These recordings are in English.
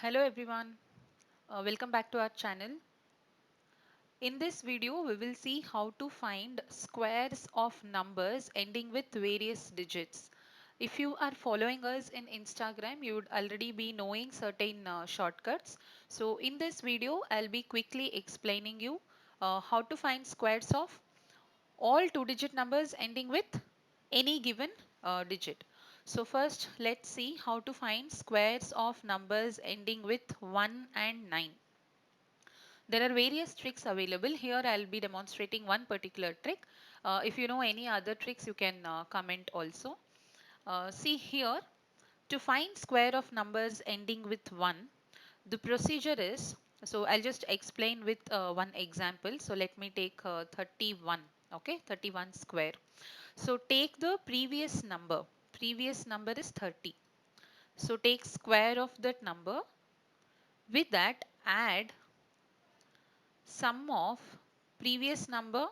Hello everyone, welcome back to our channel. In this video, we will see how to find squares of numbers ending with various digits. If you are following us in Instagram, you would already be knowing certain shortcuts. So in this video, I'll be quickly explaining you how to find squares of all two-digit numbers ending with any given digit. So first, let's see how to find squares of numbers ending with 1 and 9. There are various tricks available. Here I'll be demonstrating one particular trick. If you know any other tricks, you can comment also. See here, to find square of numbers ending with 1, the procedure is, so I'll just explain with one example. So let me take 31, okay, 31 square. So take the previous number is 30. So take square of that number, with that add sum of previous number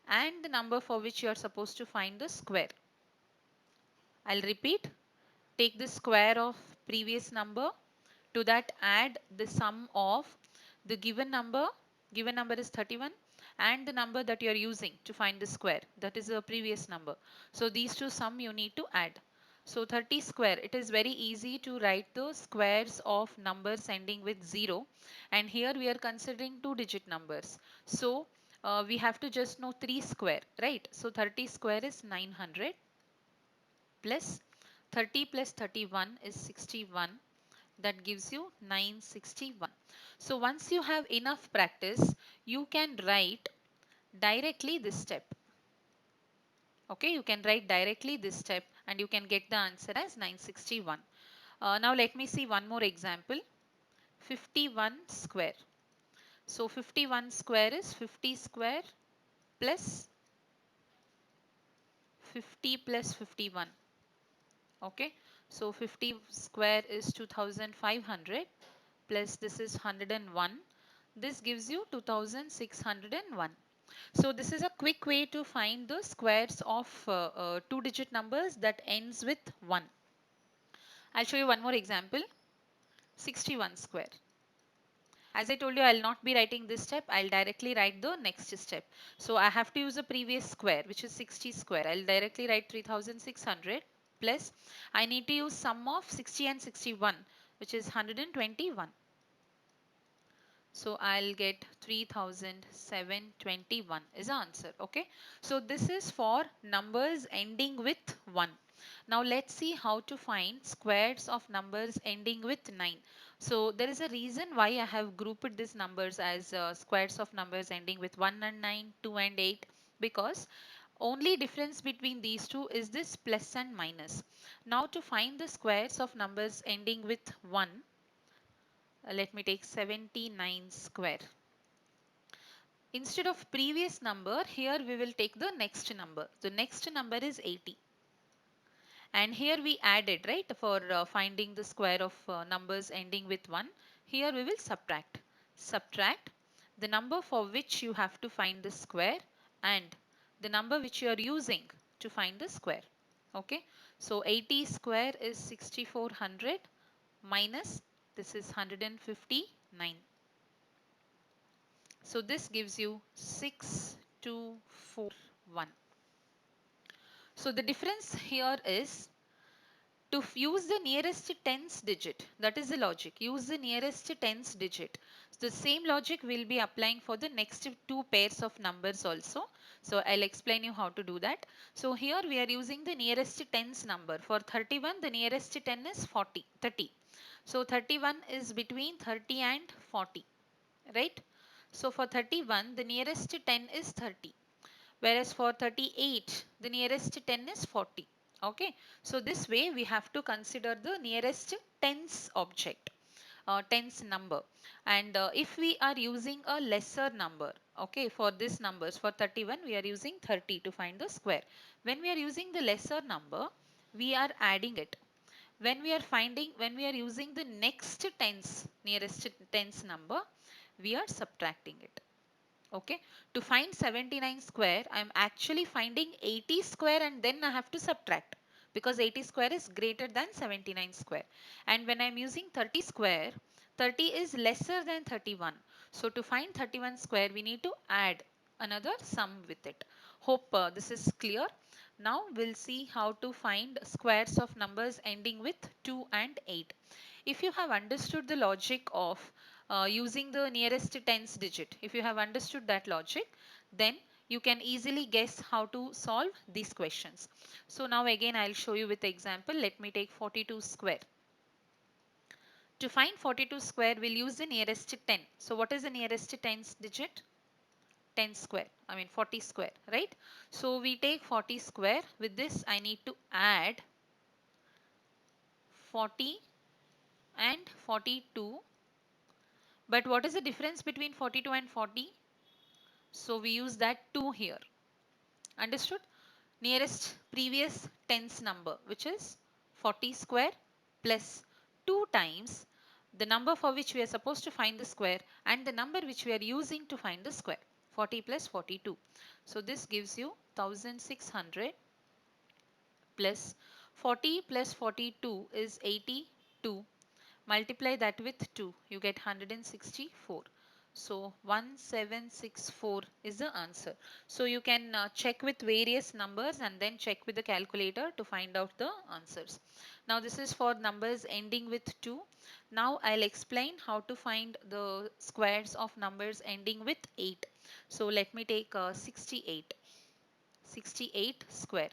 and the number for which you are supposed to find the square. I'll repeat, take the square of previous number, to that add the sum of the given number is 31, and the number that you are using to find the square, that is a previous number. So these two sum you need to add. So 30 square, it is very easy to write the squares of numbers ending with 0, and here we are considering two digit numbers. So we have to just know 3 square, right? So 30 square is 900, plus 30 plus 31 is 61, that gives you 961. So once you have enough practice, you can write directly this step. Okay, you can write directly this step and you can get the answer as 961. Now let me see one more example. 51 square. So 51 square is 50 square plus 50 plus 51. Okay, so 50 square is 2500, plus this is 101. This gives you 2601. So this is a quick way to find the squares of two digit numbers that ends with 1. I'll show you one more example. 61 square. As I told you, I'll not be writing this step. I'll directly write the next step. So I have to use a previous square, which is 60 square. I'll directly write 3600, plus I need to use sum of 60 and 61, which is 121. So I'll get 3721 is the answer. Okay. So this is for numbers ending with 1. Now let's see how to find squares of numbers ending with 9. So there is a reason why I have grouped these numbers as squares of numbers ending with 1 and 9, 2 and 8, because only difference between these two is this plus and minus. Now to find the squares of numbers ending with 1, let me take 79 square. Instead of previous number, here we will take the next number. The next number is 80. And here we added, right, for finding the square of numbers ending with 1. Here we will subtract. Subtract the number for which you have to find the square and the number which you are using to find the square. Okay. So 80 square is 6400 minus this is 159. So this gives you 6241. So the difference here is to use the nearest tens digit. That is the logic. Use the nearest tens digit. So the same logic will be applying for the next two pairs of numbers also. So I'll explain you how to do that. So here we are using the nearest tens number. For 31, the nearest 10 is 30. So 31 is between 30 and 40, right? So for 31, the nearest 10 is 30, whereas for 38, the nearest 10 is 40. Okay, so this way we have to consider the nearest tens object, tens number. And if we are using a lesser number, okay, for this numbers, for 31, we are using 30 to find the square. When we are using the lesser number, we are adding it. When we are using the next tens, nearest tens number, we are subtracting it. Okay, to find 79 square, I am actually finding 80 square and then I have to subtract, because 80 square is greater than 79 square. And when I am using 30 square, 30 is lesser than 31. So to find 31 square, we need to add another sum with it. Hope this is clear. Now we'll see how to find squares of numbers ending with 2 and 8. If you have understood the logic of using the nearest tens digit, if you have understood that logic, then you can easily guess how to solve these questions. So now again I'll show you with example. Let me take 42 square. To find 42 square, we'll use the nearest 10. So what is the nearest tens digit? 10 square, I mean 40 square, right? So we take 40 square. With this, I need to add 40 and 42. But what is the difference between 42 and 40? So we use that 2 here. Understood? Nearest previous tens number, which is 40 square plus 2 times the number for which we are supposed to find the square and the number which we are using to find the square, 40 plus 42. So this gives you 1600 plus 40 plus 42 is 82. Multiply that with 2, you get 164. So 1764 is the answer. So you can check with various numbers and then check with the calculator to find out the answers. Now this is for numbers ending with 2. Now I'll explain how to find the squares of numbers ending with 8. So let me take 68. 68 square.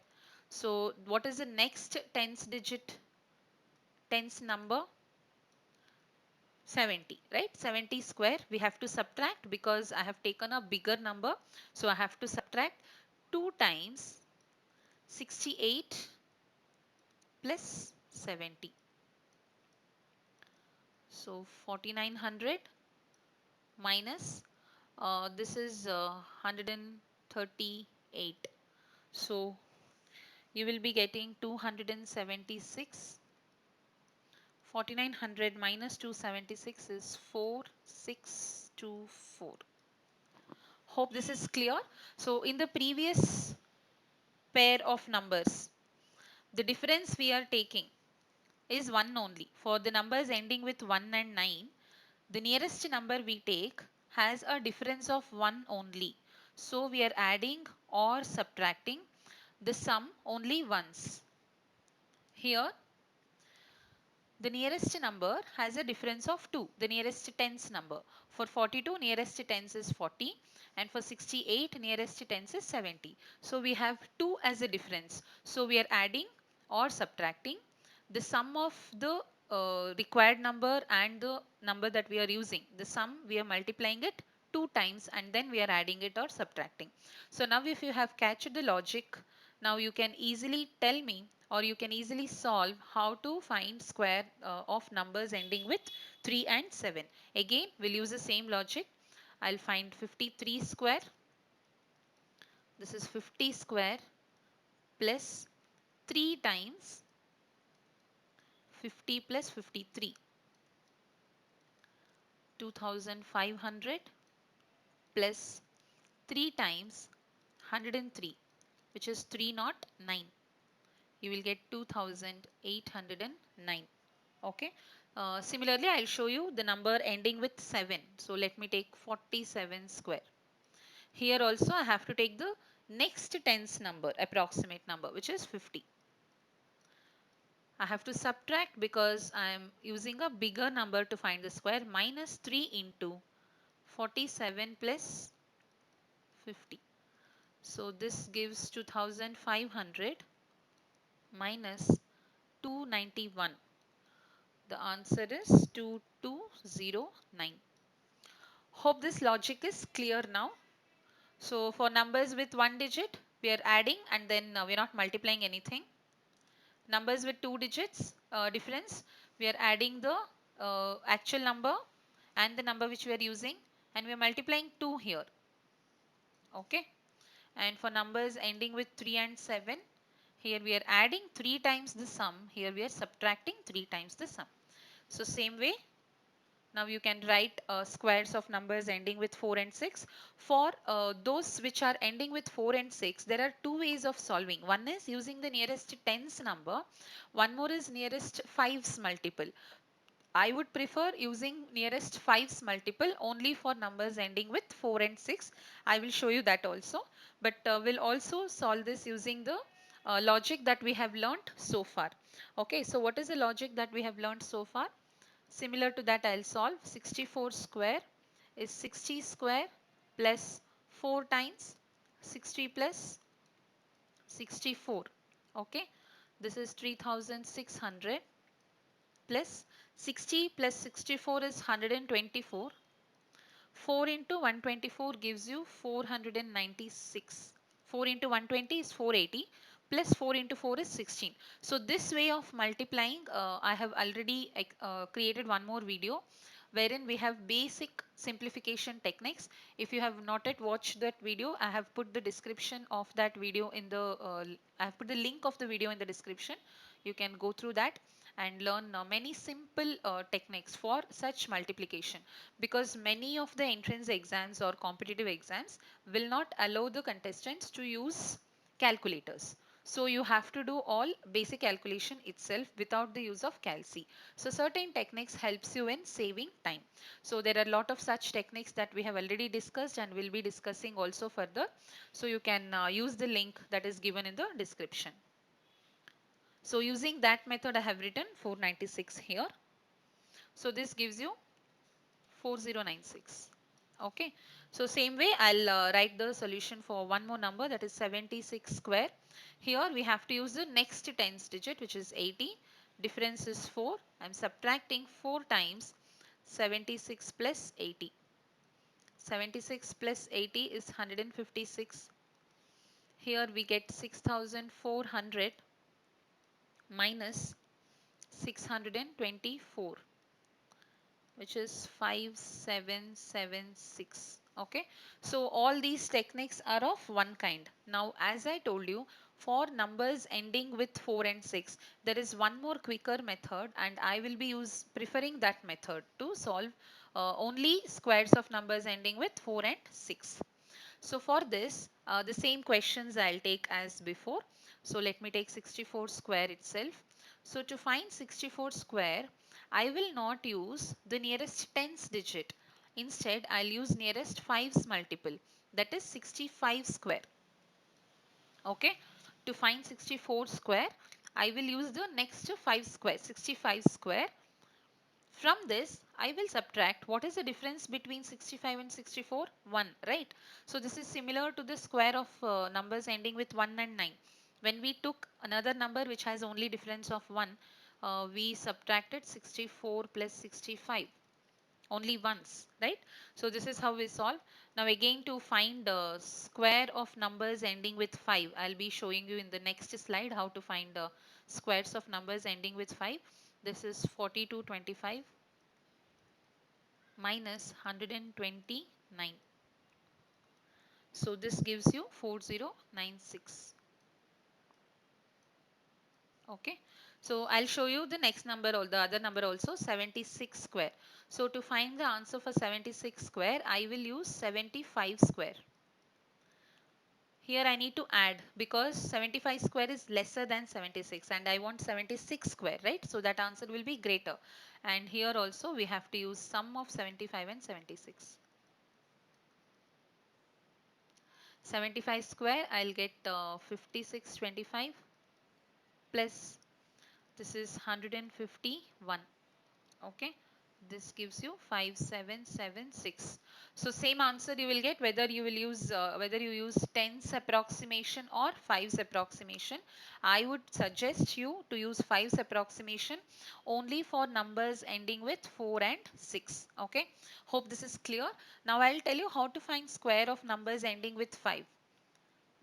So what is the next tens digit, tens number? 70, right? 70 square we have to subtract because I have taken a bigger number. So I have to subtract 2 times 68 plus 70. So 4900 minus this is 138. So you will be getting 276. 4900 minus 276 is 4624. Hope this is clear. So in the previous pair of numbers, the difference we are taking is 1 only. For the numbers ending with 1 and 9, the nearest number we take has a difference of 1 only. So we are adding or subtracting the sum only once. Here the nearest number has a difference of 2, the nearest tens number. For 42, nearest tens is 40, and for 68, nearest tens is 70. So we have 2 as a difference. So we are adding or subtracting the sum of the required number and the number that we are using. The sum, we are multiplying it 2 times and then we are adding it or subtracting. So now if you have catched the logic, now you can easily tell me or you can easily solve how to find square of numbers ending with 3 and 7. Again, we'll use the same logic. I'll find 53 square. This is 50 square plus 3 times 50 plus 53. 2500 plus 3 times 103, which is 309. You will get 2809. Okay. Similarly, I'll show you the number ending with 7. So let me take 47 square. Here also I have to take the next tens number, approximate number, which is 50. I have to subtract because I am using a bigger number to find the square, minus 3 into 47 plus 50. So this gives 2500 minus 291. The answer is 2209. Hope this logic is clear now. So for numbers with one digit, we are adding and then we are not multiplying anything. Numbers with two digits difference, we are adding the actual number and the number which we are using and we are multiplying 2 here. Okay. And for numbers ending with 3 and 7, here we are adding 3 times the sum. Here we are subtracting 3 times the sum. So same way, now you can write squares of numbers ending with 4 and 6. For those which are ending with 4 and 6, there are two ways of solving. One is using the nearest tens number. One more is nearest fives multiple. I would prefer using nearest 5's multiple only for numbers ending with 4 and 6. I will show you that also. But we'll also solve this using the logic that we have learnt so far. Okay, so what is the logic that we have learnt so far? Similar to that, I'll solve 64 square is 60 square plus 4 times 60 plus 64. Okay, this is 3600 plus 60 plus 64 is 124. 4 into 124 gives you 496. 4 into 120 is 480 plus 4 into 4 is 16. So this way of multiplying, I have already created one more video wherein we have basic simplification techniques. If you have not yet watched that video, I have put the description of that video in the I have put the link of the video in the description. You can go through that and learn many simple techniques for such multiplication, because many of the entrance exams or competitive exams will not allow the contestants to use calculators. So you have to do all basic calculation itself without the use of calc. So certain techniques helps you in saving time. So there are a lot of such techniques that we have already discussed and will be discussing also further. So you can use the link that is given in the description. So using that method I have written 496 here. So this gives you 4096. Okay, so same way I'll write the solution for one more number, that is 76 square. Here we have to use the next tens digit, which is 80. Difference is 4. I'm subtracting 4 times 76 plus 80. 76 plus 80 is 156. Here we get 6400 minus 624, which is 5776. Okay, so all these techniques are of one kind. Now as I told you, for numbers ending with 4 and 6, there is one more quicker method, and I will be preferring that method to solve only squares of numbers ending with 4 and 6. So for this, the same questions I'll take as before. So let me take 64 square itself. So to find 64 square, I will not use the nearest tens digit. Instead, I'll use nearest 5's multiple, that is 65 square. Okay, to find 64 square, I will use the next 5 square, 65 square. From this, I will subtract. What is the difference between 65 and 64? 1, right? So this is similar to the square of numbers ending with 1 and 9. When we took another number which has only difference of 1, we subtracted 64 plus 65 only once, right? So this is how we solve. Now again, to find the square of numbers ending with 5, I'll be showing you in the next slide how to find the squares of numbers ending with 5. This is 4225 minus 129. So this gives you 4096. Okay. So I'll show you the next number or the other number also, 76 square. So to find the answer for 76 square, I will use 75 square. Here I need to add, because 75 square is lesser than 76 and I want 76 square, right? So that answer will be greater. And here also we have to use sum of 75 and 76. 75 square, I'll get 5625 plus this is 151. Okay, this gives you 5776. So same answer you will get whether you will use whether you use tens approximation or fives approximation. I would suggest you to use fives approximation only for numbers ending with 4 and 6. Okay, hope this is clear. Now I'll tell you how to find square of numbers ending with 5.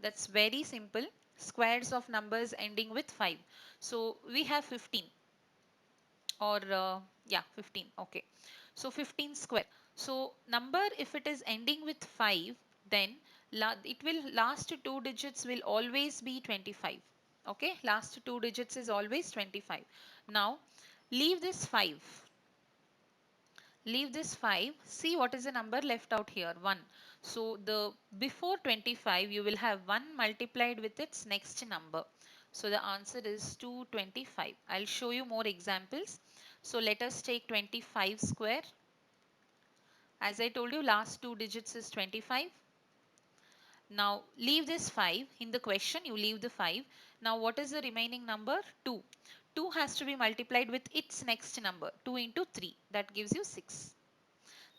That's very simple. Squares of numbers ending with 5. So we have 15, or yeah, 15. Okay, so 15 square. So number, if it is ending with 5, then it will last two digits will always be 25. Okay, last two digits is always 25. Now leave this 5. Leave this 5. See what is the number left out here, 1. So the before 25 you will have 1 multiplied with its next number. So the answer is 225. I'll show you more examples. So let us take 25 square. As I told you, last two digits is 25. Now leave this 5. In the question, you leave the 5. Now what is the remaining number? 2. 2 has to be multiplied with its next number. 2 into 3. That gives you 6.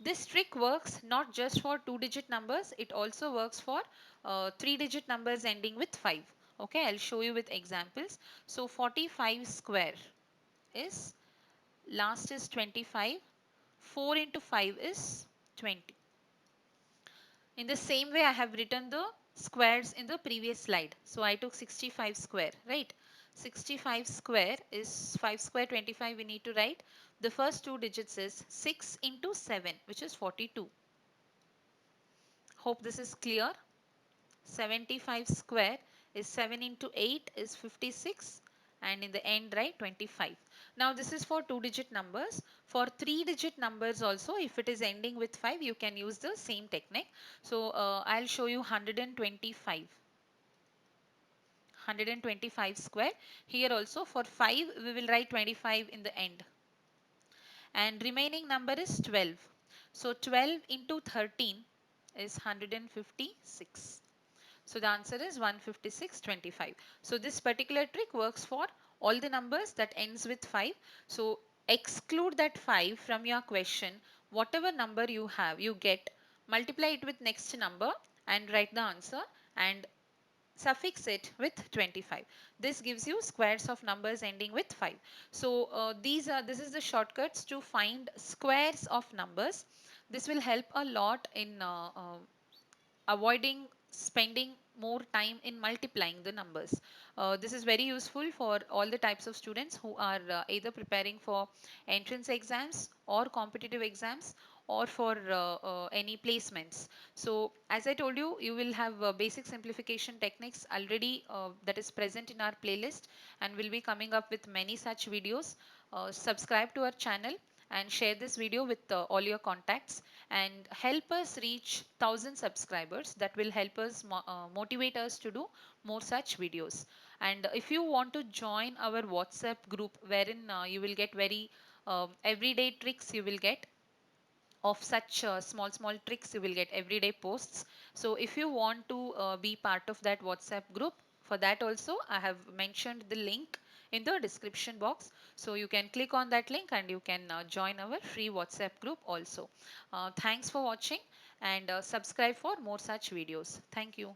This trick works not just for 2-digit numbers, it also works for 3-digit numbers ending with 5. Okay, I'll show you with examples. So 45 square is, last is 25, 4 into 5 is 20. In the same way, I have written the squares in the previous slide. So I took 65 square, right? 65 square is 5 square 25 we need to write. The first two digits is 6 into 7, which is 42. Hope this is clear. 75 square is 7 into 8 is 56, and in the end write 25. Now this is for 2-digit numbers. For 3-digit numbers also, if it is ending with 5, you can use the same technique. So I'll show you 125. 125 square. Here also for 5 we will write 25 in the end. And remaining number is 12. So 12 into 13 is 156. So the answer is 156.25. So this particular trick works for all the numbers that ends with 5. So exclude that 5 from your question. Whatever number you have, you get, multiply it with next number and write the answer, and suffix it with 25. This gives you squares of numbers ending with 5. So this is the shortcuts to find squares of numbers. This will help a lot in avoiding spending more time in multiplying the numbers. This is very useful for all the types of students who are either preparing for entrance exams or competitive exams, or for any placements. So as I told you, you will have basic simplification techniques already that is present in our playlist, and will be coming up with many such videos. Subscribe to our channel and share this video with all your contacts, and help us reach 1000 subscribers. That will help us motivate us to do more such videos. And if you want to join our WhatsApp group, wherein you will get very everyday tricks, you will get of such small tricks, you will get everyday posts. So if you want to be part of that WhatsApp group, for that also I have mentioned the link in the description box. So you can click on that link and you can join our free WhatsApp group also. Thanks for watching, and subscribe for more such videos. Thank you.